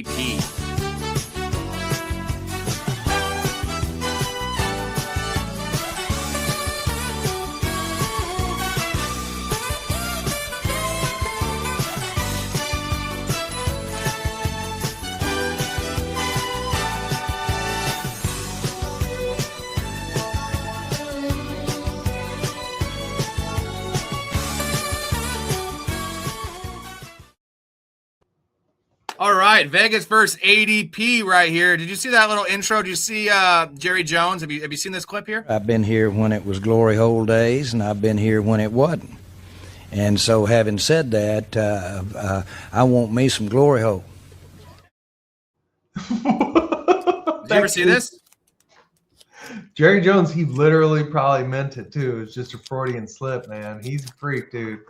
ADP. All right, Vegas versus ADP right here. Did you see that little intro? Did you see Jerry Jones? Have you seen this clip here? I've been here when it was glory hole days, and I've been here when it wasn't. And so, having said that, I want me some glory hole. Did you ever see this? Jerry Jones, he literally probably meant it too. It's just a Freudian slip, man. He's a freak, dude.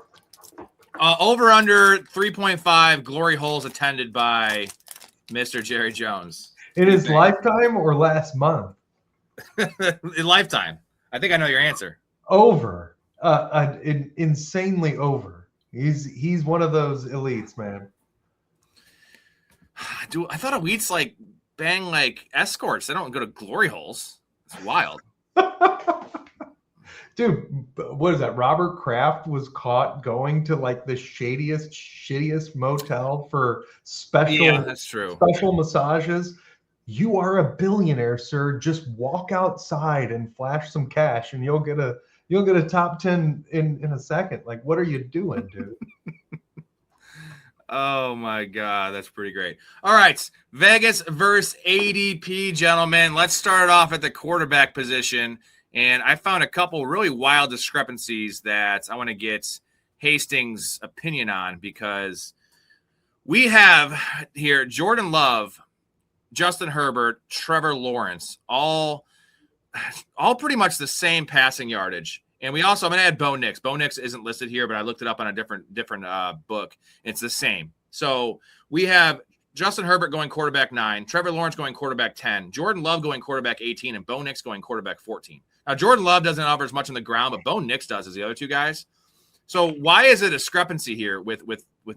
Over under 3.5 glory holes attended by Mr. Jerry Jones. In his lifetime or last month? In lifetime. I think I know your answer. Over. Insanely over. He's one of those elites, man. Dude, I thought elites like bang like escorts. They don't go to glory holes. It's wild. Dude, what is that? Robert Kraft was caught going to like the shittiest motel for that's true. Special massages. You are a billionaire, sir. Just walk outside and flash some cash, and you'll get a top 10 in a second. Like, what are you doing, dude? Oh my God, that's pretty great. All right, Vegas versus ADP, gentlemen. Let's start off at the quarterback position. And I found a couple really wild discrepancies that I want to get Hastings' opinion on, because we have here Jordan Love, Justin Herbert, Trevor Lawrence, all pretty much the same passing yardage. And we also, I'm going to add Bo Nix. Bo Nix isn't listed here, but I looked it up on a different book. It's the same. So we have Justin Herbert going quarterback 9, Trevor Lawrence going quarterback 10, Jordan Love going quarterback 18, and Bo Nix going quarterback 14. Now, Jordan Love doesn't offer as much on the ground, but Bo Nix does as the other two guys. So why is it a discrepancy here with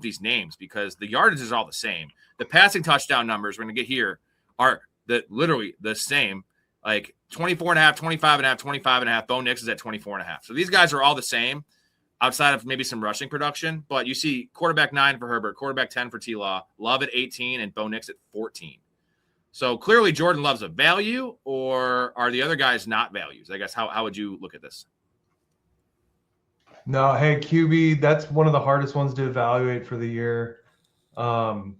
these names? Because the yardage is all the same. The passing touchdown numbers we're going to get here are literally the same, like 24.5, 25.5, 25.5. Bo Nix is at 24.5. So these guys are all the same outside of maybe some rushing production. But you see quarterback 9 for Herbert, quarterback 10 for T-Law, Love at 18, and Bo Nix at 14. So clearly Jordan Love's a value, or are the other guys not values? I guess how would you look at this? No, hey, QB, that's one of the hardest ones to evaluate for the year. Man,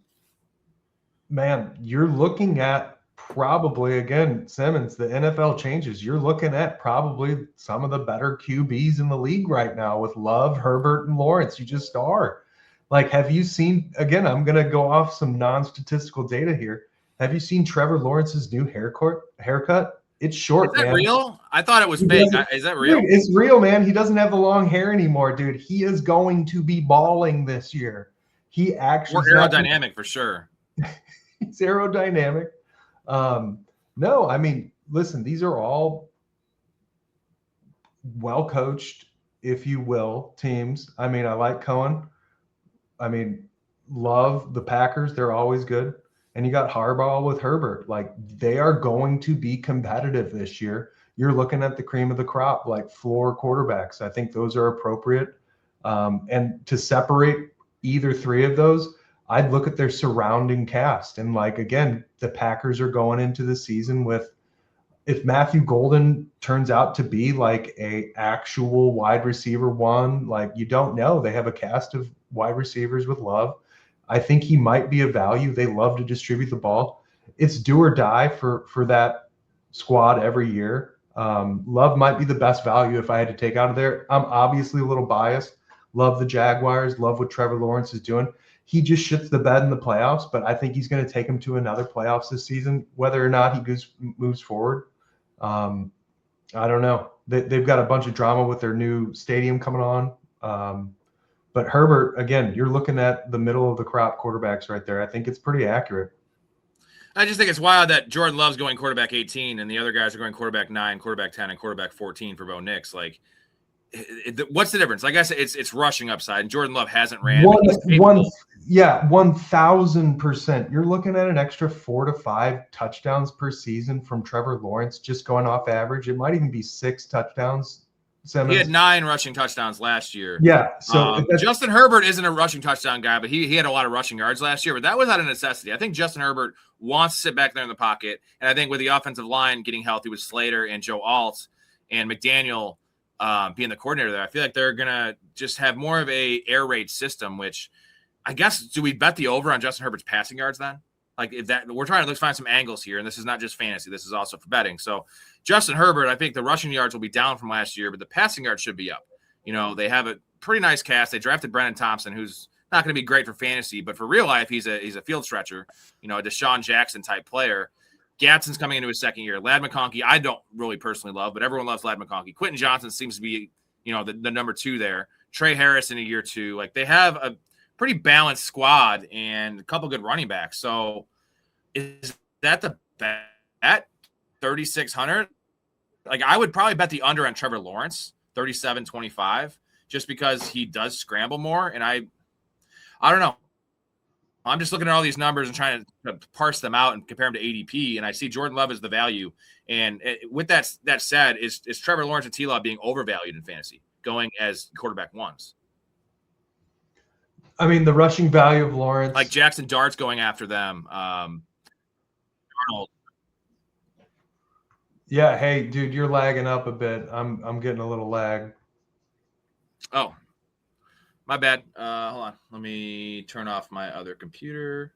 you're looking at probably, again, Simmons, the NFL changes. You're looking at probably some of the better QBs in the league right now with Love, Herbert, and Lawrence. You just are. Like, have you seen, again, I'm going to go off some non-statistical data here. Have you seen Trevor Lawrence's new haircut? It's short, man. Is that man. Real? I thought it was fake. Is that real? Dude, it's real, man. He doesn't have the long hair anymore, dude. He is going to be balling this year. He actually more aerodynamic for sure. He's aerodynamic. No, I mean, listen, these are all well-coached, if you will, teams. I mean, I like Cohen. I mean, love the Packers. They're always good. And you got Harbaugh with Herbert. Like, they are going to be competitive this year. You're looking at the cream of the crop, like floor quarterbacks. I think those are appropriate. And to separate either three of those, I'd look at their surrounding cast. And, like, again, the Packers are going into the season with, if Matthew Golden turns out to be like a actual wide receiver one, like, you don't know. They have a cast of wide receivers with Love. I think he might be a value. They love to distribute the ball. It's do or die for that squad every year. Love might be the best value if I had to take out of there. I'm obviously a little biased. Love the Jaguars. Love what Trevor Lawrence is doing. He just shits the bed in the playoffs, but I think he's going to take him to another playoffs this season, whether or not he moves forward. I don't know. They've got a bunch of drama with their new stadium coming on. But Herbert, again, you're looking at the middle of the crop quarterbacks right there. I think it's pretty accurate. I just think it's wild that Jordan Love's going quarterback 18 and the other guys are going quarterback 9, quarterback 10, and quarterback 14 for Bo Nix. Like, what's the difference? Like I said, it's rushing upside, and Jordan Love hasn't ran. 1,000%. You're looking at an extra 4 to 5 touchdowns per season from Trevor Lawrence, just going off average. It might even be 6 touchdowns. Simmons. He had 9 rushing touchdowns last year. Yeah. So Justin Herbert isn't a rushing touchdown guy, but he had a lot of rushing yards last year. But that was out of necessity. I think Justin Herbert wants to sit back there in the pocket, and I think with the offensive line getting healthy with Slater and Joe Alt and McDaniel being the coordinator there, I feel like they're gonna just have more of a air raid system. Which I guess, do we bet the over on Justin Herbert's passing yards then? Like, if that, we're trying to find some angles here, and this is not just fantasy. This is also for betting. So Justin Herbert, I think the rushing yards will be down from last year, but the passing yards should be up. They have a pretty nice cast. They drafted Brennan Thompson, who's not going to be great for fantasy, but for real life, he's a field stretcher, a Deshaun Jackson type player. Gadsden's coming into his second year. Ladd McConkey, I don't really personally love, but everyone loves Ladd McConkey. Quentin Johnson seems to be, the number 2 there. Trey Harris in a year 2. Like, they have a pretty balanced squad and a couple good running backs. So is that the bet? 3,600? Like, I would probably bet the under on Trevor Lawrence, 37-25, just because he does scramble more. And I don't know. I'm just looking at all these numbers and trying to parse them out and compare them to ADP, and I see Jordan Love as the value. And with that said, is Trevor Lawrence and T-Law being overvalued in fantasy, going as quarterback ones? I mean, the rushing value of Lawrence, like Jackson Dart's going after them. Arnold. Yeah, hey, dude, you're lagging up a bit. I'm getting a little lag. Oh, my bad. Hold on. Let me turn off my other computer.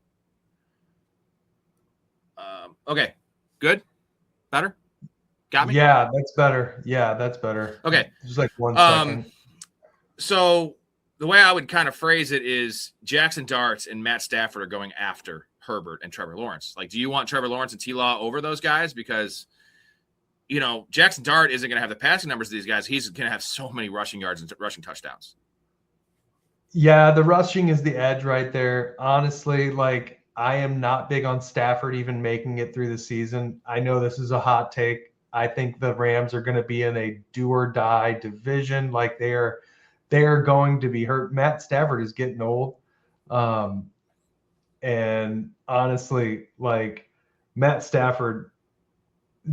Okay. Good? Better? Got me? Yeah, that's better. Okay. Just like 1 second. So the way I would kind of phrase it is Jackson Darts and Matt Stafford are going after Herbert and Trevor Lawrence. Like, do you want Trevor Lawrence and T-Law over those guys? Because Jackson Dart isn't going to have the passing numbers of these guys. He's going to have so many rushing yards and rushing touchdowns. Yeah, the rushing is the edge right there. Honestly, like, I am not big on Stafford even making it through the season. I know this is a hot take. I think the Rams are going to be in a do or die division. Like, they are going to be hurt. Matt Stafford is getting old. And honestly, like, Matt Stafford,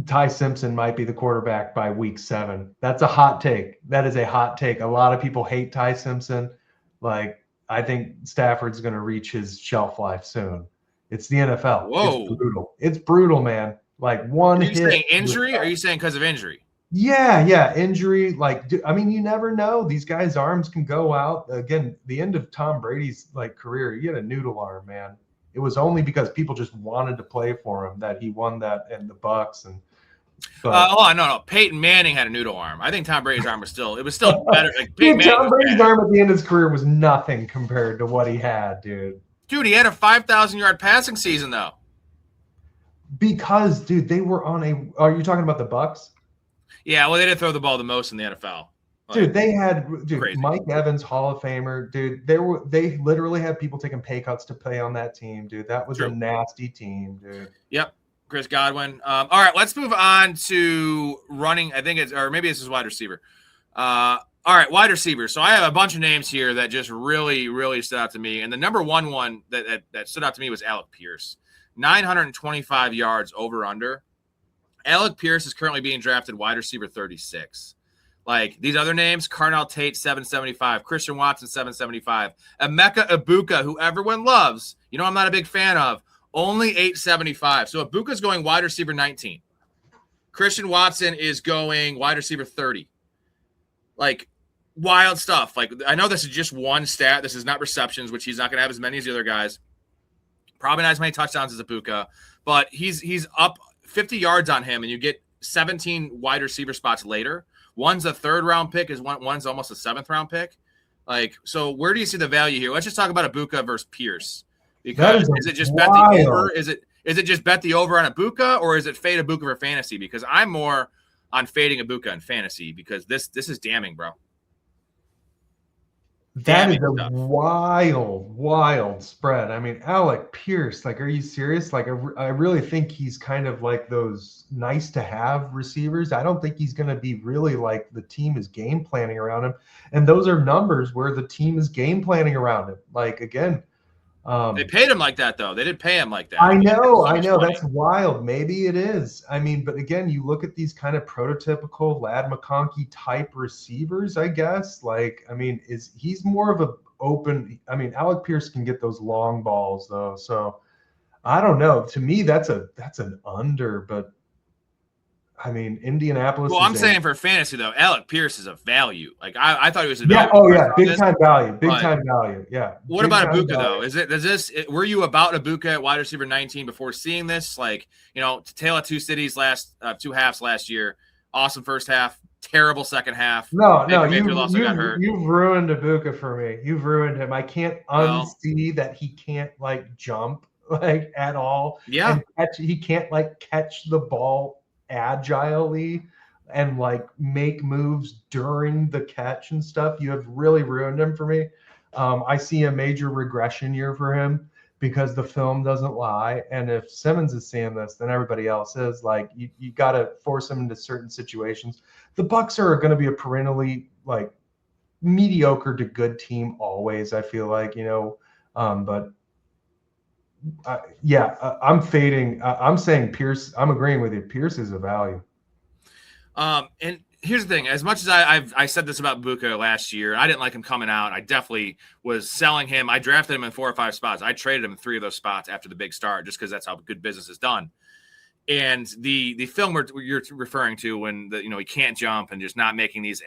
Ty Simpson might be the quarterback by week 7. That's a hot take. That is a hot take. A lot of people hate Ty Simpson. Like, I think Stafford's going to reach his shelf life soon. It's the NFL. Whoa. It's brutal. It's brutal, man. Like, one hit. Are you saying injury, or are you saying because of injury? Yeah, injury. Like, I mean, you never know. These guys' arms can go out. Again, the end of Tom Brady's career, he had a noodle arm, man. It was only because people just wanted to play for him that he won that in the Bucks. No. Peyton Manning had a noodle arm. I think Tom Brady's arm was still better. Like, Tom Brady's arm at the end of his career was nothing compared to what he had, dude. Dude, he had a 5,000-yard passing season, though. Because, dude, they were on a – are you talking about the Bucks? Yeah, well, they didn't throw the ball the most in the NFL. Dude, they had crazy. Mike Evans, Hall of Famer. Dude, they literally had people taking pay cuts to play on that team, dude. That was a nasty team, dude. Yep. Chris Godwin. All right, let's move on to running. I think maybe this is wide receiver. All right, wide receiver. So I have a bunch of names here that just really, really stood out to me. And the number one that stood out to me was Alec Pierce. 925 yards over under. Alec Pierce is currently being drafted wide receiver 36. Like, these other names, Carnell Tate, 775. Christian Watson, 775. Emeka Ibuka, who everyone loves, I'm not a big fan of, only 875. So Ibuka's going wide receiver 19. Christian Watson is going wide receiver 30. Like, wild stuff. Like, I know this is just one stat. This is not receptions, which he's not going to have as many as the other guys. Probably not as many touchdowns as Ibuka. But he's up 50 yards on him, and you get 17 wide receiver spots later. One's a 3rd-round pick, one's almost a 7th-round pick. Like, so where do you see the value here? Let's just talk about Ibuka versus Pierce. Because is it just bet the over? Is it just bet the over on Ibuka, or is it fade Ibuka for fantasy? Because I'm more on fading Ibuka in fantasy because this is damning, bro. That is Damning a stuff. wild spread. I mean, Alec Pierce, like, are you serious? Like, I really think he's kind of like those nice to have receivers. I don't think he's going to be really like the team is game planning around him. And those are numbers where the team is game planning around him. Like, again, They paid him like that, though. They did pay him like that. I know, So I much know. money. That's wild. Maybe it is. I mean, but again, you look at these kind of prototypical Lad McConkey type receivers, I guess. Like, I mean, he's more of a open. I mean, Alec Pierce can get those long balls though. So I don't know. To me, that's an under, but I mean, Indianapolis Well, is I'm saying for fantasy though, Alec Pierce is a value. Like I thought he was a yeah. value. Oh yeah, big this, time value. Big but time value. Yeah. What Big about time Ibuka though? value. Were you about Ibuka at wide receiver 19 before seeing this? Like, Tale of Two Cities two halves last year. Awesome first half, terrible second half. No, Baker Mayfield also got hurt. you've ruined Ibuka for me. You've ruined him. I can't unsee that he can't like jump like at all. Yeah. And he can't like catch the ball agilely and like make moves during the catch and stuff. You have really ruined him for me. I see a major regression year for him because the film doesn't lie. And if Simmons is seeing this, then everybody else is. Like, you got to force him into certain situations. The Bucs are going to be a perennially like mediocre to good team always. I feel like, but I'm fading. I'm saying Pierce. I'm agreeing with you. Pierce is a value. And here's the thing: as much as I said this about Buka last year, I didn't like him coming out. I definitely was selling him. I drafted him in 4 or 5 spots. I traded him in 3 of those spots after the big start, just because that's how good business is done. And the film you're referring to, when he can't jump and just not making these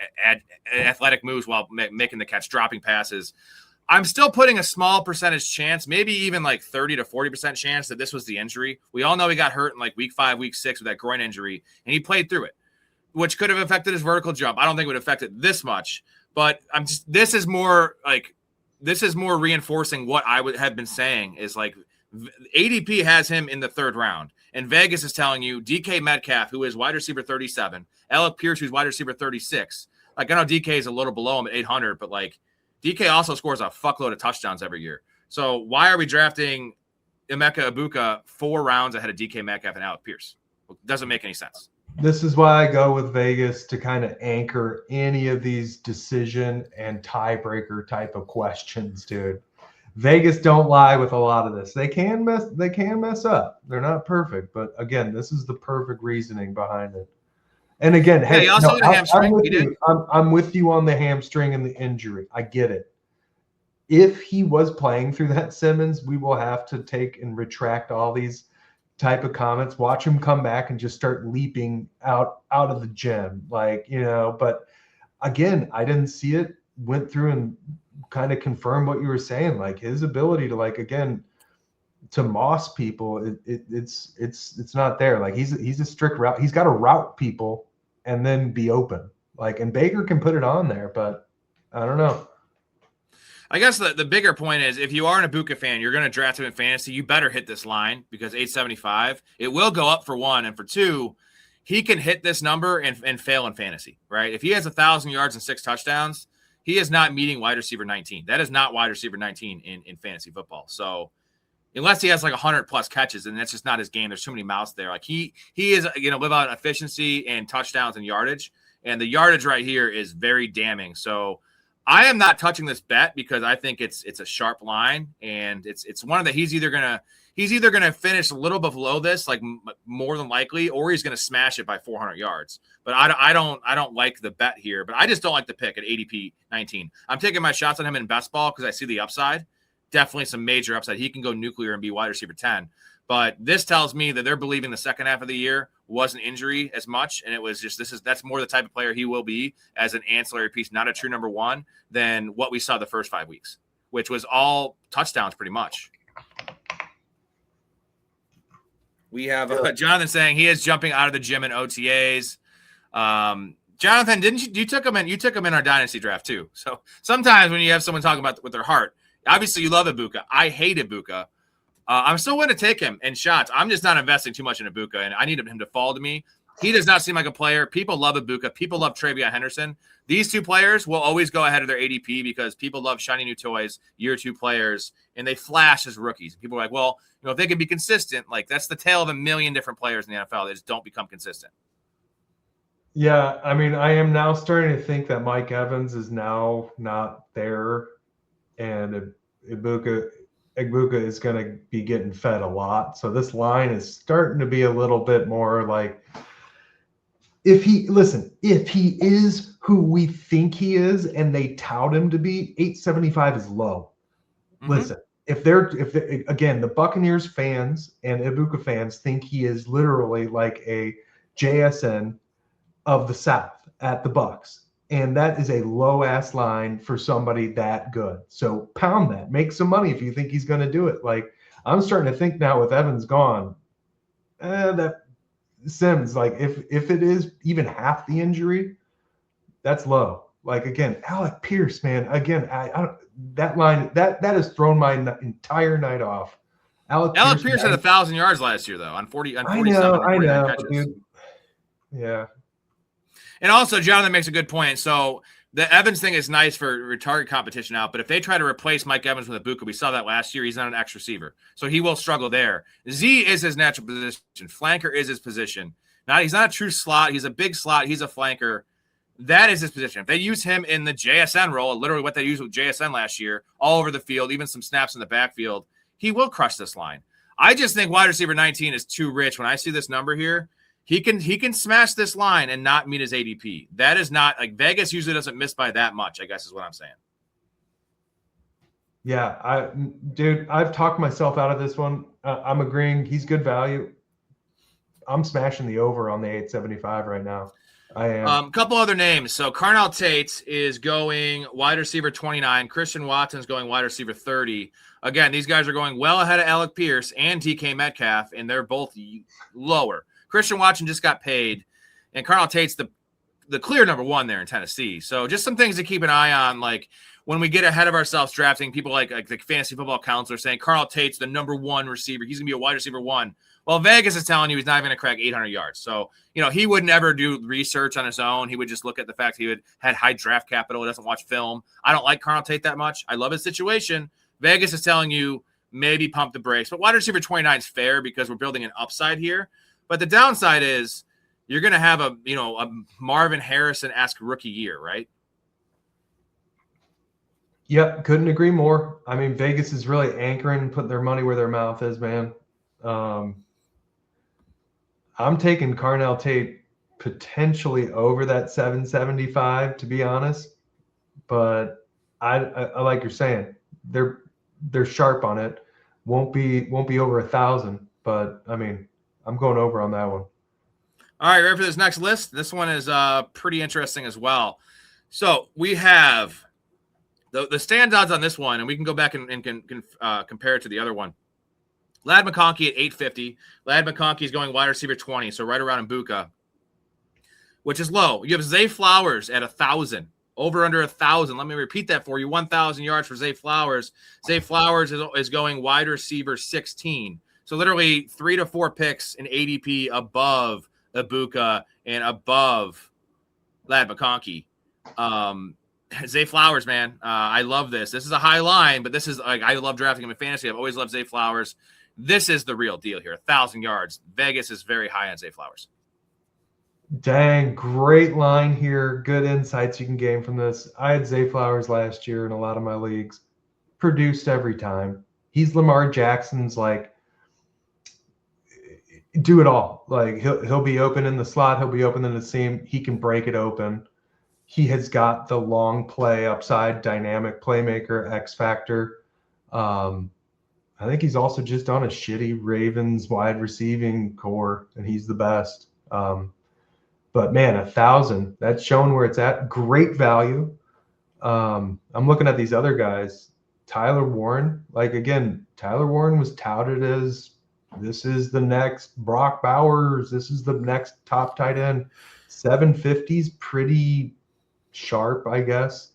athletic moves while making the catch, dropping passes. I'm still putting a small percentage chance, maybe even like 30 to 40% chance that this was the injury. We all know he got hurt in like week 5, week 6 with that groin injury, and he played through it, which could have affected his vertical jump. I don't think it would affect it this much, but this is more reinforcing what I would have been saying is like ADP has him in the 3rd round, and Vegas is telling you DK Metcalf, who is wide receiver 37, Alec Pierce, who's wide receiver 36. Like, I know DK is a little below him at 800, but like DK also scores a fuckload of touchdowns every year. So why are we drafting Emeka Ibuka 4 rounds ahead of DK Metcalf and Alec Pierce? It doesn't make any sense. This is why I go with Vegas to kind of anchor any of these decision and tiebreaker type of questions, dude. Vegas don't lie with a lot of this. They can mess up. They're not perfect, but again, this is the perfect reasoning behind it. And again, hey, he also did a hamstring. I'm with you on the hamstring and the injury. I get it. If he was playing through that, Simmons, we will have to take and retract all these type of comments. Watch him come back and just start leaping out of the gym, but again, I didn't see it. Went through and kind of confirmed what you were saying, like his ability to to moss people, it's not there. Like, he's a strict route. He's got to route people and then be open, and Baker can put it on there, but I don't know. I guess the bigger point is, if you are an Ibuka fan, you're going to draft him in fantasy, you better hit this line, because 875, it will go up for 1, and for 2, he can hit this number and fail in fantasy, right? If he has 1,000 yards and 6 touchdowns, he is not meeting wide receiver 19. That is not wide receiver 19 in fantasy football. So unless he has like 100+ catches, and that's just not his game. There's too many mouths there. Like, he is going to live out efficiency and touchdowns and yardage, and the yardage right here is very damning. So I am not touching this bet, because I think it's a sharp line, and it's one of the he's either gonna finish a little below this, like more than likely, or he's gonna smash it by 400 yards. But I don't like the bet here. But I just don't like the pick at ADP 19. I'm taking my shots on him in best ball because I see the upside. Definitely some major upside. He can go nuclear and be wide receiver 10. But this tells me that they're believing the second half of the year wasn't injury as much, and it was just that's more the type of player he will be as an ancillary piece, not a true number 1, than what we saw the first 5 weeks, which was all touchdowns pretty much. We have Jonathan saying he is jumping out of the gym in OTAs. Jonathan, you took him in our dynasty draft too. So sometimes when you have someone talking about with their heart, obviously you love Ibuka. I hate Ibuka. I'm still willing to take him in shots. I'm just not investing too much in Ibuka, and I need him to fall to me. He does not seem like a player. People love Ibuka. People love Travion Henderson. These two players will always go ahead of their ADP because people love shiny new toys, year two players, and they flash as rookies. People are like, well, if they can be consistent, like that's the tale of a million different players in the NFL. They just don't become consistent. Yeah, I mean, I am now starting to think that Mike Evans is now not there, and Ibuka is going to be getting fed a lot. So this line is starting to be a little bit more like, if he is who we think he is and they tout him to be, 875 is low. Mm-hmm. Listen, if again, the Buccaneers fans and Ibuka fans think he is literally like a JSN of the South at the Bucs, and that is a low ass line for somebody that good. So pound that, make some money if you think he's going to do it. Like, I'm starting to think now with Evans gone, that Sims, like if it is even half the injury, that's low. Like, again, Alec Pierce, man, again, I that line that has thrown my entire night off. Alec Pierce had 1,000 yards last year though on 47 I know, catches. Dude. Yeah. And also, Jonathan makes a good point. So the Evans thing is nice for target competition out, but if they try to replace Mike Evans with Ibuka, we saw that last year. He's not an X receiver, so he will struggle there. Z is his natural position. Flanker is his position. Now, he's not a true slot. He's a big slot. He's a flanker. That is his position. If they use him in the JSN role, literally what they used with JSN last year, all over the field, even some snaps in the backfield, he will crush this line. I just think wide receiver 19 is too rich. When I see this number here, he can smash this line and not meet his ADP. That is not like Vegas usually doesn't miss by that much, I guess is what I'm saying. Yeah, I've talked myself out of this one. I'm agreeing. He's good value. I'm smashing the over on the 875 right now. I am. A couple other names. So Carnell Tate is going wide receiver 29. Christian Watson's going wide receiver 30. Again, these guys are going well ahead of Alec Pierce and DK Metcalf, and they're both lower. Christian Watson just got paid, and Carnell Tate's the clear number one there in Tennessee. So just some things to keep an eye on, like when we get ahead of ourselves drafting, people like the fantasy football counselor saying Carnell Tate's the number one receiver. He's going to be a wide receiver one. Well, Vegas is telling you he's not even going to crack 800 yards. So, he would never do research on his own. He would just look at the fact he had high draft capital. He doesn't watch film. I don't like Carnell Tate that much. I love his situation. Vegas is telling you maybe pump the brakes. But wide receiver 29 is fair because we're building an upside here. But the downside is you're going to have a Marvin Harrison-esque rookie year, right? Yep, couldn't agree more. I mean, Vegas is really anchoring and putting their money where their mouth is, man. I'm taking Carnell Tate potentially over that 775, to be honest. But I like you're saying, they're sharp on it. Won't be over 1,000, but I mean, I'm going over on that one. All right, ready for this next list? This one is pretty interesting as well. So we have the standouts on this one, and we can go back and compare it to the other one. Ladd McConkey at 850. Ladd McConkey is going wide receiver 20, so right around Ibuka, which is low. You have Zay Flowers at 1,000, over under 1,000. Let me repeat that for you. 1,000 yards for Zay Flowers. Zay Flowers is going wide receiver 16. So literally 3 to 4 picks in ADP above Ibuka and above Ladd McConkey. Zay Flowers, man. I love this. This is a high line, but this is like, I love drafting him in fantasy. I've always loved Zay Flowers. This is the real deal here. 1,000 yards. Vegas is very high on Zay Flowers. Dang, great line here. Good insights you can gain from this. I had Zay Flowers last year in a lot of my leagues. Produced every time. He's Lamar Jackson's like, do it all. Like he'll be open in the slot. He'll be open in the seam. He can break it open. He has got the long play upside, dynamic playmaker, X factor. I think he's also just on a shitty Ravens wide receiving core, and he's the best. But man, 1,000, that's showing where it's at. Great value. I'm looking at these other guys. Tyler Warren, Tyler Warren was touted as this is the next Brock Bowers. This is the next top tight end. 750's pretty sharp, I guess.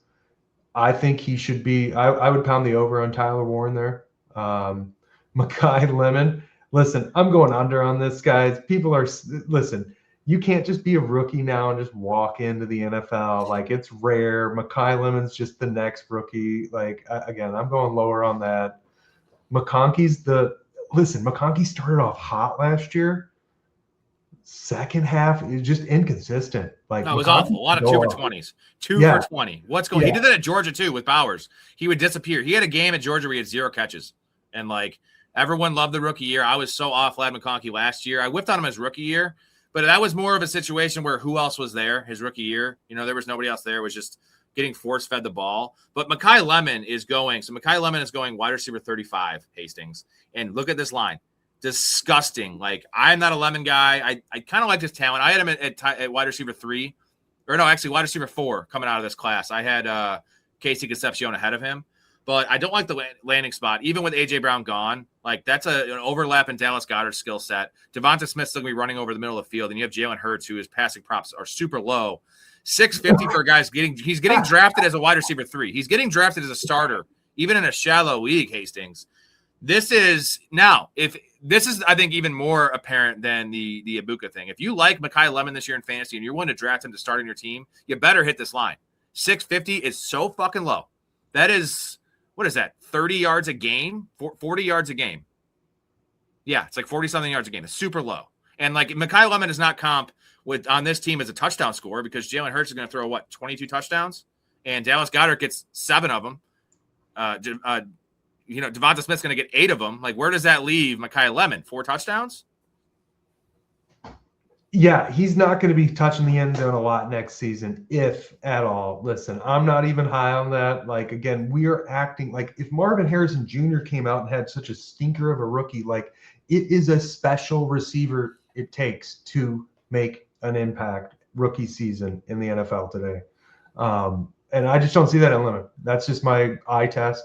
I think he should be. I would pound the over on Tyler Warren there. Mekhi Lemon. Listen, I'm going under on this, guys. People are listen. you can't just be a rookie now and just walk into the NFL. Like, it's rare. Mekhi Lemon's just the next rookie. Like, again, I'm going lower on that. McConkey started off hot last year. Second half is just inconsistent. Like, no, it was awful. A lot of 2 for 20s. 2 for 20. What's going on? He did that at Georgia too with Bowers. He would disappear. He had a game at Georgia where he had 0 catches. And like everyone loved the rookie year. I was so off Ladd McConkey last year. I whipped on him his rookie year, but that was more of a situation where who else was there his rookie year? You know, there was nobody else there. It was just getting force fed the ball. But Mekhi Lemon is going. So Mekhi Lemon is going wide receiver 35, Hastings. And look at this line. Disgusting. Like, I'm not a Lemon guy. I kind of like his talent. I had him at wide receiver 3, or no, actually wide receiver 4 coming out of this class. I had Casey Concepcion ahead of him, but I don't like the landing spot. Even with AJ Brown gone, like that's an overlap in Dallas Goedert's skill set. Devonta Smith's still gonna be running over the middle of the field, and you have Jalen Hurts, who his passing props are super low. 650 for a guy's he's getting drafted as a wide receiver 3. He's getting drafted as a starter, even in a shallow league, Hastings. This is I think even more apparent than the Ibuka thing. If you like Mekhi Lemon this year in fantasy and you're willing to draft him to start in your team, you better hit this line. 650 is so fucking low. That is, what is that? 30 yards a game, 40 yards a game. Yeah, it's like 40 something yards a game. It's super low. And like Mekhi Lemon is not comp on this team as a touchdown scorer because Jalen Hurts is going to throw 22 touchdowns, and Dallas Goedert gets 7 of them. Devonta Smith's going to get 8 of them. Like, where does that leave Mekhi Lemon? 4 touchdowns? Yeah, he's not going to be touching the end zone a lot next season, if at all. Listen, I'm not even high on that. Like, again, we are acting like if Marvin Harrison Jr. came out and had such a stinker of a rookie, like it is a special receiver it takes to make an impact rookie season in the NFL today. And I just don't see that in Lemon. That's just my eye test.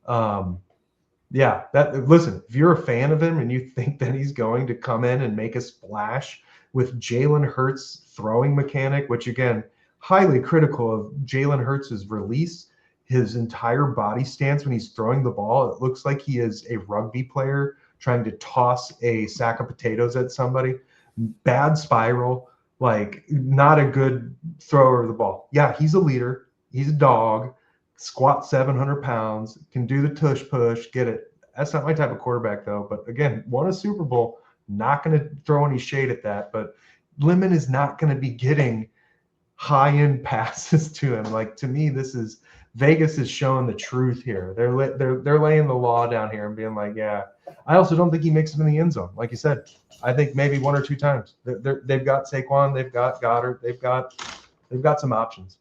Listen, if you're a fan of him and you think that he's going to come in and make a splash with Jalen Hurts' throwing mechanic, which again, highly critical of Jalen Hurts' release, his entire body stance when he's throwing the ball, it looks like he is a rugby player trying to toss a sack of potatoes at somebody. Bad spiral, like not a good thrower of the ball. Yeah, he's a leader. He's a dog. Squat 700 pounds, can do the tush push, get it. That's not my type of quarterback, though. But again, won a Super Bowl, not going to throw any shade at that. But Lemon is not going to be getting high-end passes to him. Like, to me, Vegas is showing the truth here. They're laying the law down here and being like, yeah. I also don't think he makes them in the end zone. Like you said, I think maybe 1 or 2 times. They've got Saquon, they've got Goddard, they've got some options.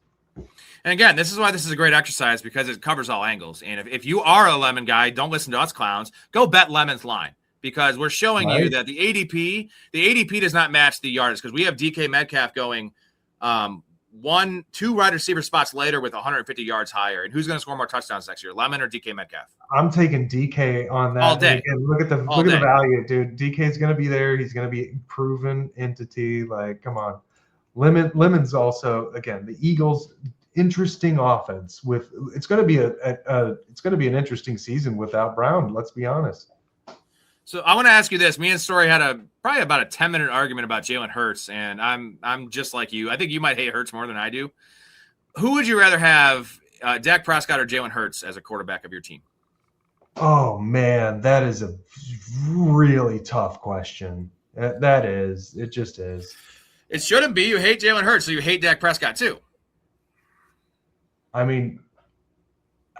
And again, this is why this is a great exercise because it covers all angles. And if you are a Lemon guy, don't listen to us clowns. Go bet Lemon's line because we're showing you that the ADP does not match the yardage because we have DK Metcalf going 2 wide receiver spots later with 150 yards higher. And who's going to score more touchdowns next year, Lemon or DK Metcalf? I'm taking DK on that. All day. Again, look at the value, dude. DK is going to be there. He's going to be a proven entity. Like, come on. Lemon's also, again, the Eagles – interesting offense it's going to be an interesting season without Brown. Let's be honest. So I want to ask you this. Me and Story had probably about a 10-minute argument about Jalen Hurts, and I'm just like you. I think you might hate Hurts more than I do. Who would you rather have, Dak Prescott or Jalen Hurts as a quarterback of your team? Oh man, that is a really tough question. That is. It just is. It shouldn't be. You hate Jalen Hurts, so you hate Dak Prescott too. I mean,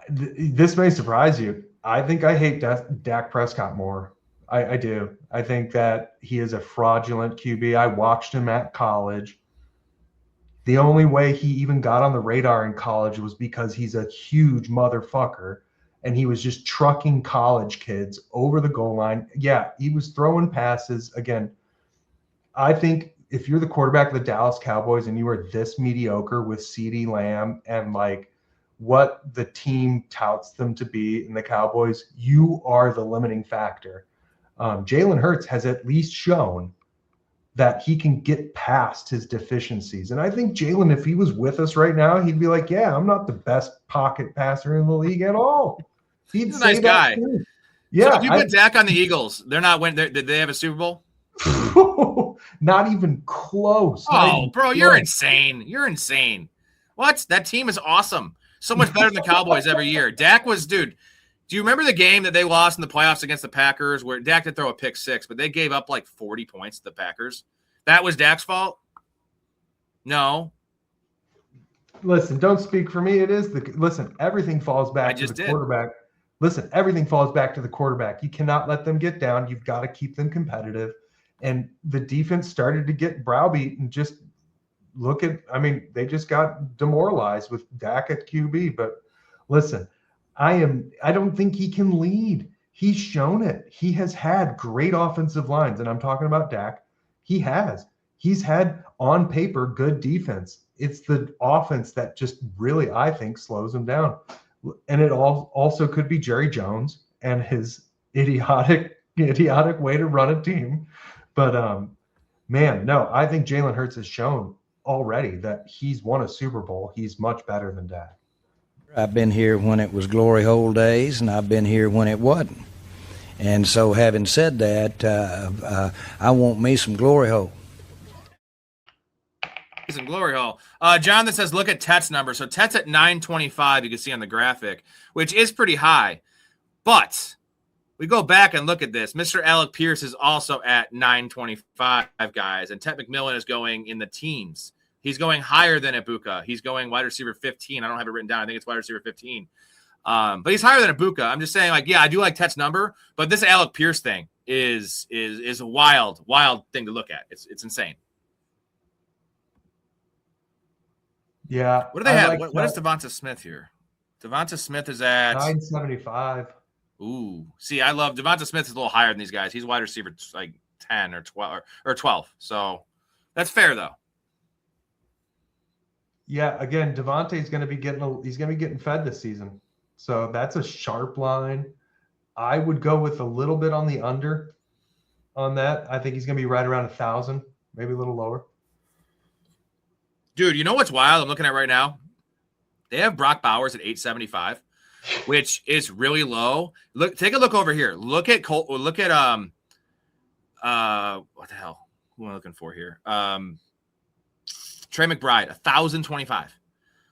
this may surprise you. I think I hate Dak Prescott more. I do. I think that he is a fraudulent QB. I watched him at college. The only way he even got on the radar in college was because he's a huge motherfucker, and he was just trucking college kids over the goal line. Yeah, he was throwing passes. Again, I think if you're the quarterback of the Dallas Cowboys and you are this mediocre with CeeDee Lamb and like what the team touts them to be in the Cowboys, you are the limiting factor. Jalen Hurts has at least shown that he can get past his deficiencies. And I think Jalen, if he was with us right now, he'd be like, yeah, I'm not the best pocket passer in the league at all. He's a nice guy. Yeah. So if you put Dak on the Eagles, they're not winning. Did they have a Super Bowl? Not even close. Oh, bro, you're insane. You're insane. What? That team is awesome. So much better than the Cowboys every year. Dak was, dude. Do you remember the game that they lost in the playoffs against the Packers where Dak did throw a pick six, but they gave up like 40 points to the Packers? That was Dak's fault? No. Listen, don't speak for me. It is listen, everything falls back to the quarterback. Listen, everything falls back to the quarterback. You cannot let them get down. You've got to keep them competitive. And the defense started to get browbeat and just they just got demoralized with Dak at QB. But listen, I don't think he can lead. He's shown it. He has had great offensive lines, and I'm talking about Dak. He's had on paper good defense. It's the offense that just really, I think, slows him down. And it also could be Jerry Jones and his idiotic way to run a team. But man, no, I think Jalen Hurts has shown already that he's won a Super Bowl. He's much better than Dak. I've been here when it was glory hole days, and I've been here when it wasn't. And so having said that, I want me some glory hole. Some glory hole. John that says, look at Tet's number. So Tet's at 925, you can see on the graphic, which is pretty high. But we go back and look at this. Mr. Alec Pierce is also at 925, guys. And Tet McMillan is going in the teens. He's going higher than Ibuka. He's going wide receiver 15. I don't have it written down. I think it's wide receiver 15. But he's higher than Ibuka. I'm just saying, like, yeah, I do like Tet's number, but this Alec Pierce thing is a wild thing to look at. It's insane. Yeah. What do they have? What is Devonta Smith here? Devonta Smith is at 975. Ooh. See, I love Devonta Smith is a little higher than these guys. He's wide receiver like 10 or 12 So that's fair though. Yeah, again, Devontae's going to be getting fed this season. So that's a sharp line. I would go with a little bit on the under on that. I think he's going to be right around 1,000, maybe a little lower. Dude, you know what's wild? I'm looking at right now. They have Brock Bowers at 875, which is really low. Take a look over here. Look at what the hell? Who am I looking for here? Trey McBride, 1,025.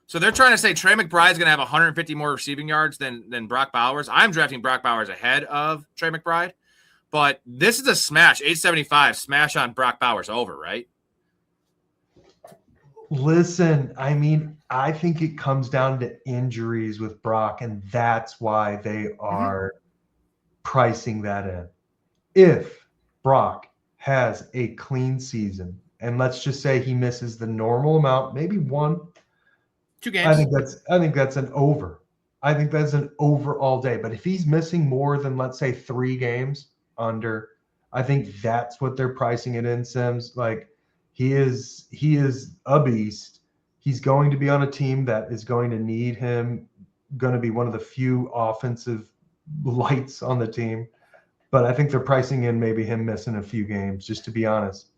So they're trying to say Trey McBride's going to have 150 more receiving yards than Brock Bowers. I'm drafting Brock Bowers ahead of Trey McBride, but this is a smash. 875 smash on Brock Bowers over, right? Listen, I mean, I think it comes down to injuries with Brock, and that's why they are pricing that in. If Brock has a clean season, and let's just say he misses the normal amount, maybe 2 games. I think that's an over. I think that's an over all day. But if he's missing more than, let's say, 3 games under, I think that's what they're pricing it in, Sims. Like, he is a beast. He's going to be on a team that is going to need him, going to be one of the few offensive lights on the team. But I think they're pricing in maybe him missing a few games, just to be honest.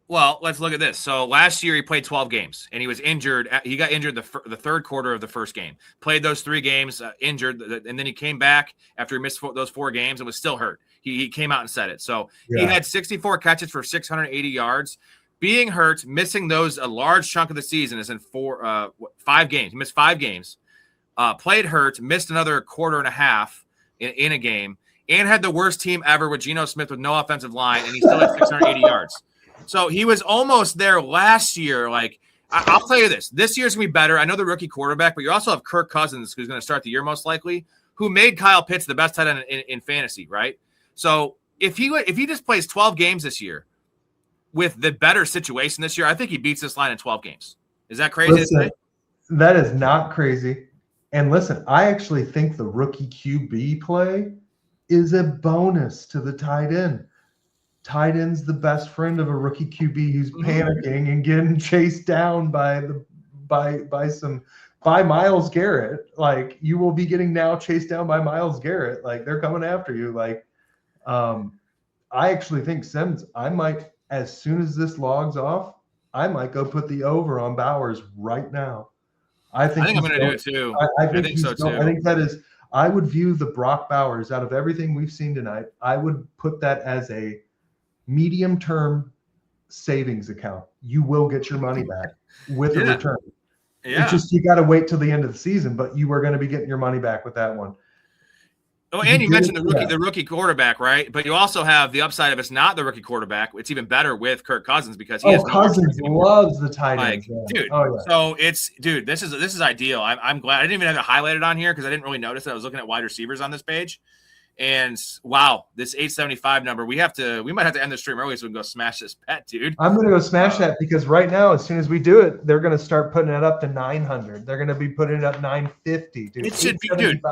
Well, let's look at this. So last year he played 12 games, and he was injured. He got injured the third quarter of the first game. Played those 3 games, injured, and then he came back after he missed those 4 games and was still hurt. He came out and said it. So He had 64 catches for 680 yards. Being hurt, missing a large chunk of the season is in 5 games. He missed 5 games. Played hurt, missed another quarter and a half in a game, and had the worst team ever with Geno Smith with no offensive line, and he still had 680 yards. So he was almost there last year. Like, I'll tell you this year's going to be better. I know the rookie quarterback, but you also have Kirk Cousins, who's going to start the year most likely, who made Kyle Pitts the best tight end in fantasy, right? So if he just plays 12 games this year with the better situation this year, I think he beats this line in 12 games. Is that crazy? Listen, that is not crazy. And listen, I actually think the rookie QB play is a bonus to the tight end. Tight end's the best friend of a rookie QB who's panicking and getting chased down by Myles Garrett. Like, you will be getting now chased down by Myles Garrett. Like, they're coming after you. Like, I actually think Sims, I might, as soon as this logs off, I might go put the over on Bowers right now. I think I'm going to do it too. I think so too. I think that is. I would view the Brock Bowers, out of everything we've seen tonight, I would put that as a medium-term savings account. You will get your money back with a return. Yeah. It's just you got to wait till the end of the season, but you are going to be getting your money back with that one. Oh, and you mentioned the rookie quarterback, right? But you also have the upside of it's not the rookie quarterback. It's even better with Kirk Cousins because Cousins loves the tight ends, dude. So this is ideal. I'm glad I didn't even have it highlighted on here because I didn't really notice that I was looking at wide receivers on this page. And wow, this 875 number, we might have to end the stream early so we can go smash this bet, dude. I'm going to go smash that because right now, as soon as we do it, they're going to start putting it up to 900. They're going to be putting it up 950, dude. It should be, dude.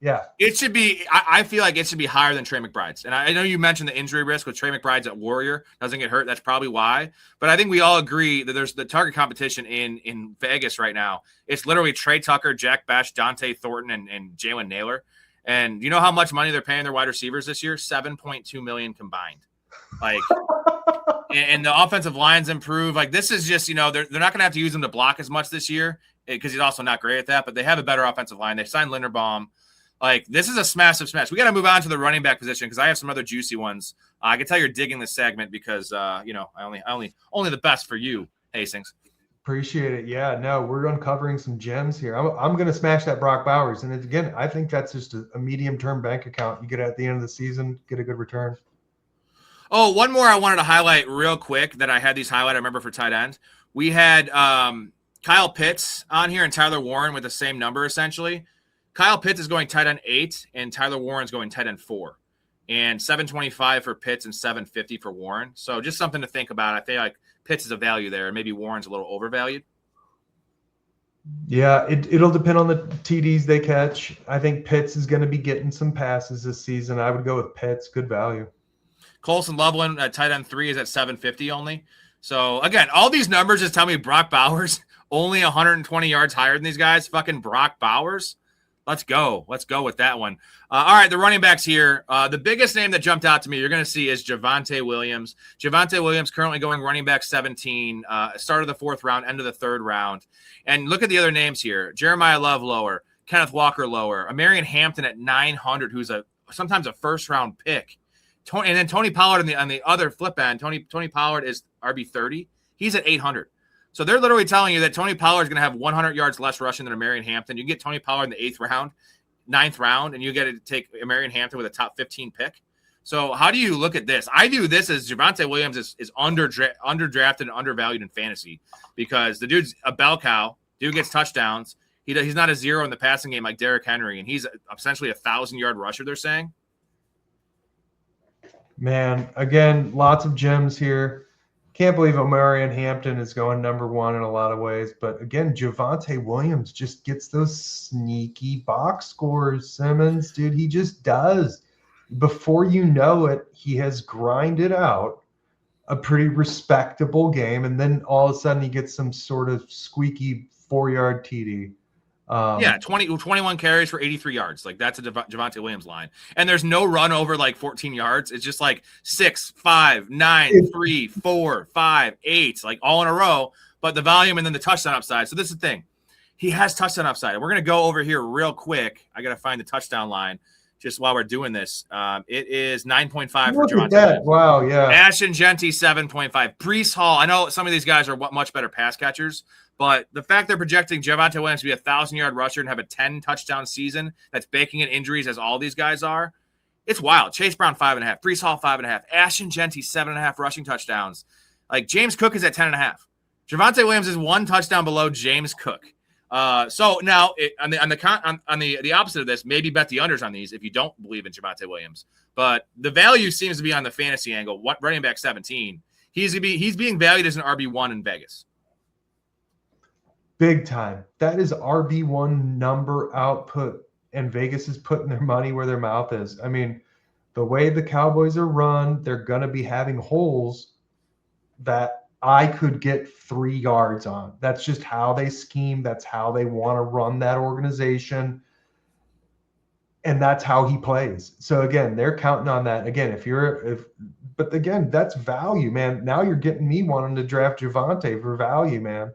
Yeah. It should be, I feel like it should be higher than Trey McBride's. And I know you mentioned the injury risk with Trey McBride's at Warrior. Doesn't get hurt. That's probably why. But I think we all agree that there's the target competition in Vegas right now. It's literally Trey Tucker, Jack Besh, Dante Thornton, and Jalen Naylor. And you know how much money they're paying their wide receivers this year? $7.2 million combined. Like, and the offensive lines improve. Like, this is just, they're not going to have to use them to block as much this year because he's also not great at that. But they have a better offensive line. They signed Linderbaum. Like, this is a massive smash. We got to move on to the running back position because I have some other juicy ones. I can tell you're digging this segment because, I only the best for you, Hastings. Appreciate it. Yeah, no, we're uncovering some gems here. I'm going to smash that Brock Bowers. And again, I think that's just a medium-term bank account. You get it at the end of the season, get a good return. Oh, one more I wanted to highlight real quick that I had these highlight. I remember for tight end. We had Kyle Pitts on here and Tyler Warren with the same number, essentially. Kyle Pitts is going tight end 8, and Tyler Warren's going tight end 4. And 725 for Pitts and 750 for Warren. So just something to think about. I feel like Pitts is a value there, and maybe Warren's a little overvalued. Yeah, it'll depend on the TDs they catch. I think Pitts is going to be getting some passes this season. I would go with Pitts. Good value. Colson Loveland at tight end 3 is at 750 only. So, again, all these numbers just tell me Brock Bowers only 120 yards higher than these guys. Fucking Brock Bowers. Let's go. Let's go with that one. All right, the running backs here. The biggest name that jumped out to me you're going to see is Javonte Williams. Javonte Williams currently going running back 17, start of the 4th round, end of the 3rd round. And look at the other names here. Jeremiah Love lower, Kenneth Walker lower, Amarian Hampton at 900, who's sometimes a first-round pick. And then Tony Pollard on the other flip end. Tony Pollard is RB30. He's at 800. So they're literally telling you that Tony Pollard is going to have 100 yards less rushing than Amarian Hampton. You can get Tony Pollard in the 8th round, 9th round, and you get to take Amarian Hampton with a top 15 pick. So how do you look at this? I do this as Javonte Williams is underdrafted and undervalued in fantasy because the dude's a bell cow. Dude gets touchdowns. He's not a zero in the passing game like Derrick Henry, and he's essentially a 1,000-yard rusher, they're saying. Man, again, lots of gems here. Can't believe Amarian Hampton is going number 1 in a lot of ways. But again, Javonte Williams just gets those sneaky box scores, Simmons. Dude, he just does. Before you know it, he has grinded out a pretty respectable game. And then all of a sudden he gets some sort of squeaky 4-yard TD. 21 carries for 83 yards. Like, that's a Javonte Williams line. And there's no run over like 14 yards. It's just like 6, 5, 9, 3, 4, 5, 8, like all in a row. But the volume and then the touchdown upside. So this is the thing. He has touchdown upside. And we're going to go over here real quick. I got to find the touchdown line just while we're doing this. It is 9.5 for Javonte Williams. Wow, yeah. Ashton Genty, 7.5. Breece Hall. I know some of these guys are much better pass catchers. But the fact they're projecting Javonte Williams to be a 1,000-yard rusher and have a 10-touchdown season that's baking in injuries as all these guys are, it's wild. Chase Brown, 5.5. Breece Hall, 5.5. Ashton Genty, 7.5 rushing touchdowns. Like, James Cook is at 10.5. Javonte Williams is 1 touchdown below James Cook. So now on the opposite of this, maybe bet the unders on these if you don't believe in Javonte Williams. But the value seems to be on the fantasy angle. What running back 17? He's being valued as an RB1 in Vegas. Big time. That is RB1 number output, and Vegas is putting their money where their mouth is. I mean, the way the Cowboys are run, they're going to be having holes that I could get 3 yards on. That's just how they scheme. That's how they want to run that organization. And that's how he plays. So again, they're counting on that. Again, but again, that's value, man. Now you're getting me wanting to draft Javonte for value, man.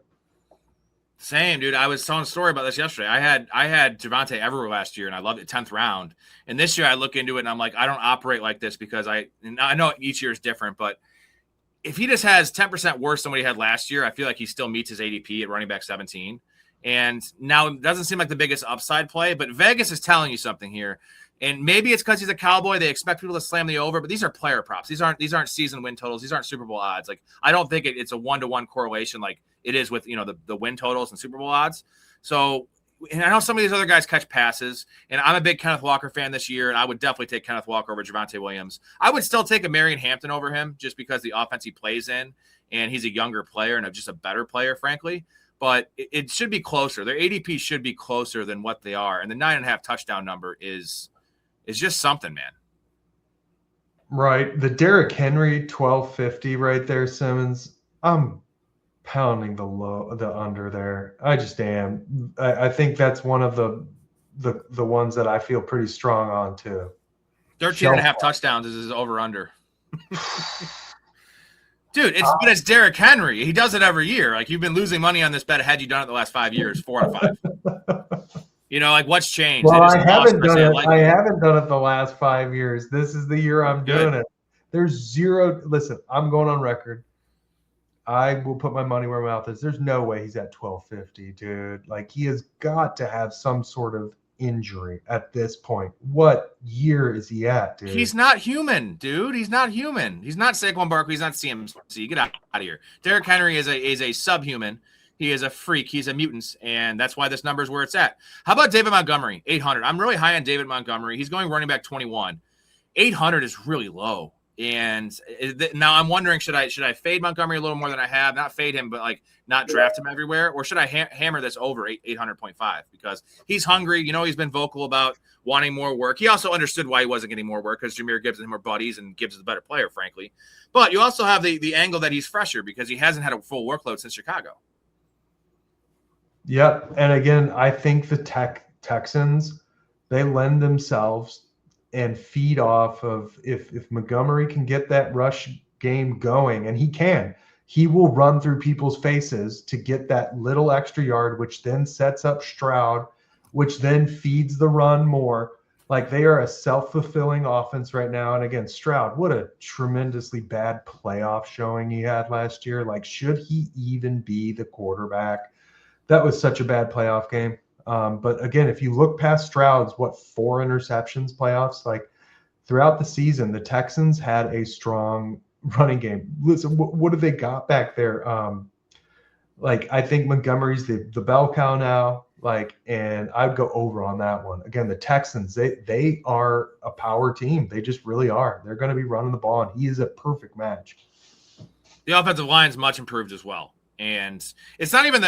Same, dude. I was telling a story about this yesterday. I had Javonte everywhere last year, and I loved it, 10th round. And this year I look into it, and I'm like, I don't operate like this because I know each year is different, but if he just has 10% worse than what he had last year, I feel like he still meets his ADP at running back 17. And now it doesn't seem like the biggest upside play, but Vegas is telling you something here. And maybe it's because he's a Cowboy. They expect people to slam the over, but these are player props. These aren't season win totals. These aren't Super Bowl odds. Like, I don't think it's a 1-to-1 correlation like it is with, the win totals and Super Bowl odds. So, and I know some of these other guys catch passes, and I'm a big Kenneth Walker fan this year, and I would definitely take Kenneth Walker over Javonte Williams. I would still take a Marion Hampton over him just because the offense he plays in, and he's a younger player and just a better player, frankly. But it should be closer. Their ADP should be closer than what they are, and the 9.5 touchdown number is just something, man. Right. The Derrick Henry 1250 right there, Simmons. I'm pounding the under there. I just am. I think that's one of the ones that I feel pretty strong on too. 13.5 touchdowns is his over under. Dude, it's Derrick Henry. He does it every year. Like, you've been losing money on this bet had you done it the last 5 years, 4 out of 5. What's changed? Well, I haven't done it. I haven't done it the last 5 years. This is the year I'm doing it. There's zero. Listen, I'm going on record. I will put my money where my mouth is. There's no way he's at 1250, dude. Like, he has got to have some sort of injury at this point. What year is he at, dude? He's not human, dude. He's not human. He's not Saquon Barkley. He's not CMC. Get out of here. Derrick Henry is a subhuman. He is a freak. He's a mutant, and that's why this number is where it's at. How about David Montgomery, 800? I'm really high on David Montgomery. He's going running back 21. 800 is really low. And now I'm wondering, should I fade Montgomery a little more than I have? Not fade him, but like not draft him everywhere, or should I hammer this over 800.5 because he's hungry? He's been vocal about wanting more work. He also understood why he wasn't getting more work because Jahmyr Gibbs and him are buddies, and Gibbs is a better player, frankly. But you also have the angle that he's fresher because he hasn't had a full workload since Chicago. Yep, and again, I think the Texans, they lend themselves and feed off of if Montgomery can get that rush game going, and he will run through people's faces to get that little extra yard, which then sets up Stroud, which then feeds the run more. Like, they are a self-fulfilling offense right now. And again, Stroud, what a tremendously bad playoff showing he had last year. Like, should he even be the quarterback? That was such a bad playoff game. But again, if you look past Stroud's, 4 interceptions playoffs, like throughout the season, the Texans had a strong running game. Listen, what have they got back there? I think Montgomery's the bell cow now, and I'd go over on that one. Again, the Texans, they are a power team. They just really are. They're going to be running the ball, and he is a perfect match. The offensive line's much improved as well. And it's not even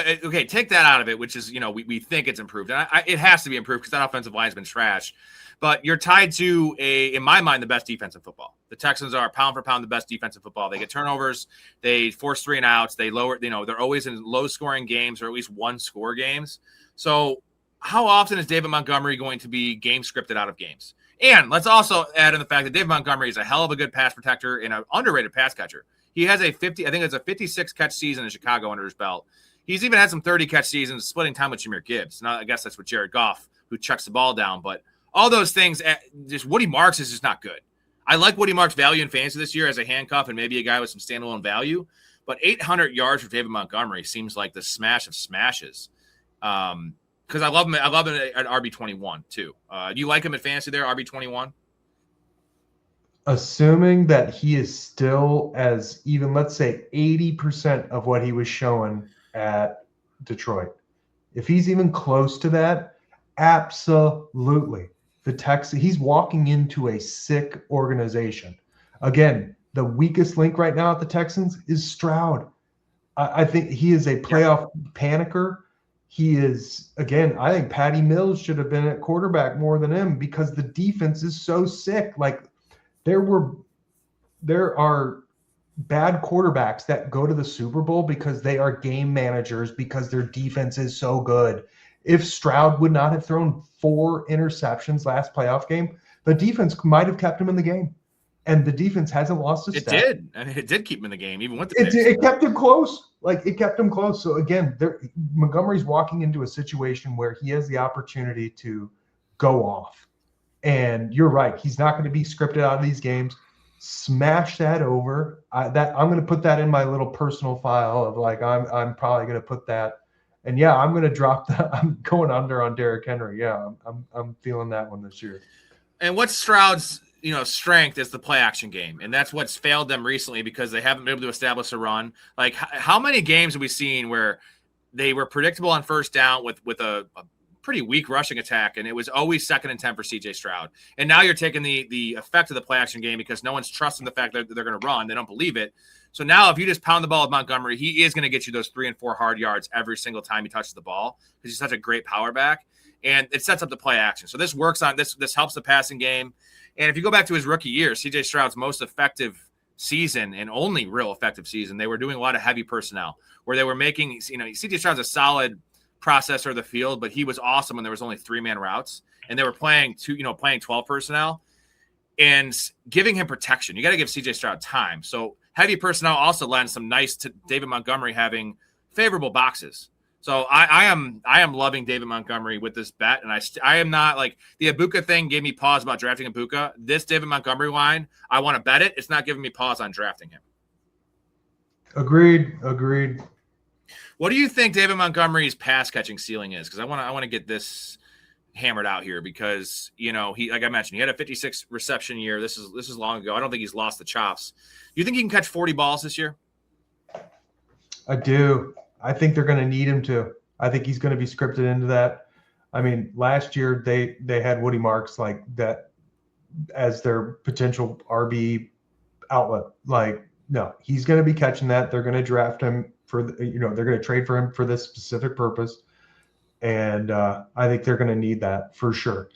take that out of it, which is, we think it's improved. And it has to be improved because that offensive line has been trash. But you're tied to in my mind, the best defense in football. The Texans are pound for pound the best defense in football. They get turnovers. They force 3 and outs. They lower, they're always in low scoring games or at least 1-score games. So how often is David Montgomery going to be game scripted out of games? And let's also add in the fact that David Montgomery is a hell of a good pass protector and an underrated pass catcher. He has I think it's a 56 catch season in Chicago under his belt. He's even had some 30 catch seasons splitting time with Jahmyr Gibbs. Now, I guess that's with Jared Goff, who chucks the ball down. But all those things, just Woody Marks is just not good. I like Woody Marks' value in fantasy this year as a handcuff and maybe a guy with some standalone value. But 800 yards for David Montgomery seems like the smash of smashes. Because I love him at RB21 too. Do you like him at fantasy there, RB21? Assuming that he is still as even, let's say 80% of what he was showing at Detroit. If he's even close to that, absolutely. The Texans, he's walking into a sick organization. Again, the weakest link right now at the Texans is Stroud. I think he is a playoff panicker. He is, again, I think Patty Mills should have been at quarterback more than him because the defense is so sick. Like, there are bad quarterbacks that go to the Super Bowl because they are game managers because their defense is so good. If Stroud would not have thrown 4 interceptions last playoff game, the defense might have kept him in the game. And the defense hasn't lost a It step. did. I mean, it did keep him in the game, even with the picks. It kept him close. Like, it kept him close. So again, Montgomery's walking into a situation where he has the opportunity to go off. And you're right. He's not going to be scripted out of these games. Smash that over. I'm going to put that in my little personal file of like, I'm probably going to put that. And yeah, I'm going to drop that. I'm going under on Derrick Henry. Yeah, I'm feeling that one this year. And what's Stroud's strength is the play action game, and that's what's failed them recently because they haven't been able to establish a run. Like, how many games have we seen where they were predictable on first down with a pretty weak rushing attack, and it was always 2nd and 10 for CJ Stroud. And now you're taking the effect of the play action game because no one's trusting the fact that they're going to run. They don't believe it. So now if you just pound the ball with Montgomery, he is going to get you those 3 and 4 hard yards every single time he touches the ball because he's such a great power back. And it sets up the play action. So this works on this. This helps the passing game. And if you go back to his rookie year, CJ Stroud's most effective season and only real effective season, they were doing a lot of heavy personnel where they were making, CJ Stroud's a solid processor of the field, but he was awesome when there was only 3-man routes and they were playing 12 personnel and giving him protection. You got to give CJ Stroud time. So heavy personnel also lends some nice to David Montgomery having favorable boxes. So I am loving David Montgomery with this bet, and I am not like the Ibuka thing gave me pause about drafting Ibuka. This David Montgomery line, I want to bet it. It's not giving me pause on drafting him. Agreed. What do you think David Montgomery's pass catching ceiling is? Because I want to get this hammered out here because he, like I mentioned, he had a 56 reception year. This is long ago. I don't think he's lost the chops. Do you think he can catch 40 balls this year? I do. I think they're going to need him to. I think he's going to be scripted into that. I mean, last year they had Woody Marks like that as their potential RB outlet. Like, no, he's going to be catching that. They're going to draft him for, they're going to trade for him for this specific purpose. And I think they're going to need that for sure.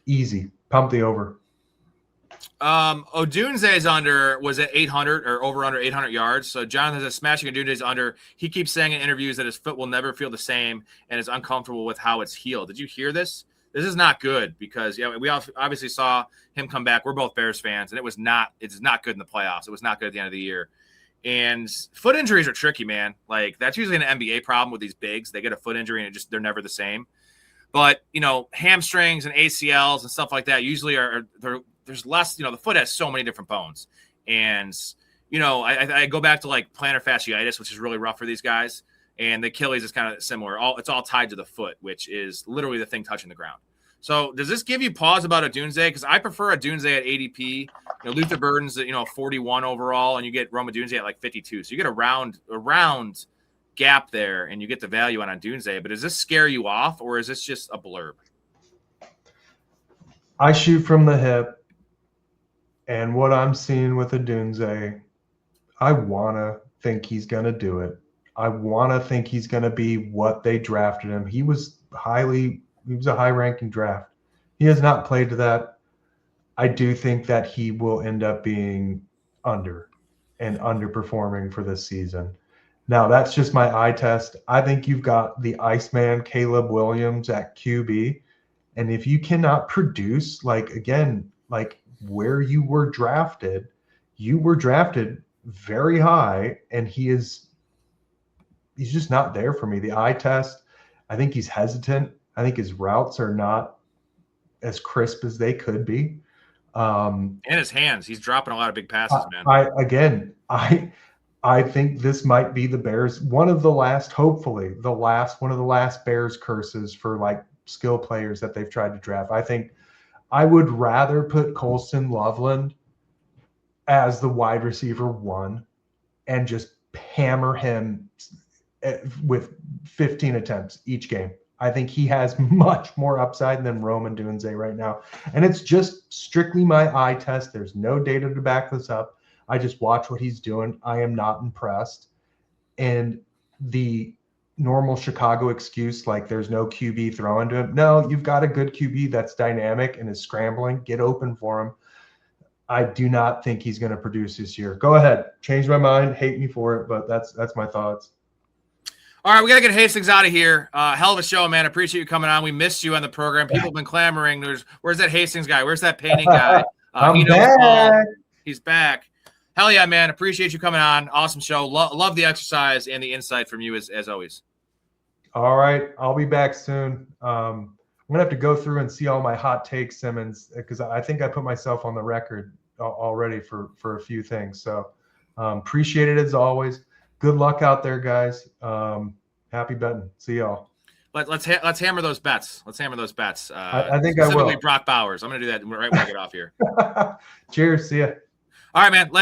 Easy. Pump the over. Odunze's under was at 800 or over under 800 yards. So Jonathan says smashing Odunze's under. He keeps saying in interviews that his foot will never feel the same and is uncomfortable with how it's healed. Did you hear this? This is not good because we obviously saw him come back. We're both Bears fans, and it's not good in the playoffs. It was not good at the end of the year. And foot injuries are tricky, man. Like, that's usually an NBA problem with these bigs. They get a foot injury and they're never the same. But hamstrings and ACLs and stuff like that usually there's less, the foot has so many different bones. And, I go back to like plantar fasciitis, which is really rough for these guys. And the Achilles is kind of similar. It's all tied to the foot, which is literally the thing touching the ground. So does this give you pause about Odunze? Because I prefer Odunze at ADP. Luther Burden's at 41 overall, and you get Rome Odunze at like 52. So you get a round gap there, and you get the value on Odunze. But does this scare you off, or is this just a blurb? I shoot from the hip, and what I'm seeing with Odunze, I want to think he's going to do it. I want to think he's going to be what they drafted him. He was a high-ranking draft. He has not played to that. I do think that he will end up being underperforming for this season. Now, that's just my eye test. I think you've got the Iceman, Caleb Williams at QB. And if you cannot produce, like where you were drafted very high, and he's just not there for me. The eye test, I think he's hesitant. I think his routes are not as crisp as they could be. And his hands, he's dropping a lot of big passes, man. I think this might be the Bears, one of the last Bears curses for like skill players that they've tried to draft. I think I would rather put Colston Loveland as the wide receiver 1 and just hammer him with 15 attempts each game. I think he has much more upside than Roman Odunze right now. And it's just strictly my eye test. There's no data to back this up. I just watch what he's doing. I am not impressed. And the normal Chicago excuse, like there's no QB throwing to him. No, you've got a good QB that's dynamic and is scrambling. Get open for him. I do not think he's going to produce this year. Go ahead. Change my mind. Hate me for it, but that's my thoughts. All right, we got to get Hastings out of here. Hell of a show, man. Appreciate you coming on. We missed you on the program. People have been clamoring. Where's that Hastings guy? Where's that painting guy? I'm He knows back. Paul. He's back. Hell yeah, man. Appreciate you coming on. Awesome show. Love the exercise and the insight from you as always. All right. I'll be back soon. I'm going to have to go through and see all my hot takes, Simmons, because I think I put myself on the record already for a few things. So appreciate it as always. Good luck out there, guys. Happy betting. See y'all. Let's hammer those bets. Let's hammer those bets. I think I will. Specifically Brock Bowers. I'm going to do that right when I get off here. Cheers. See ya. All right, man.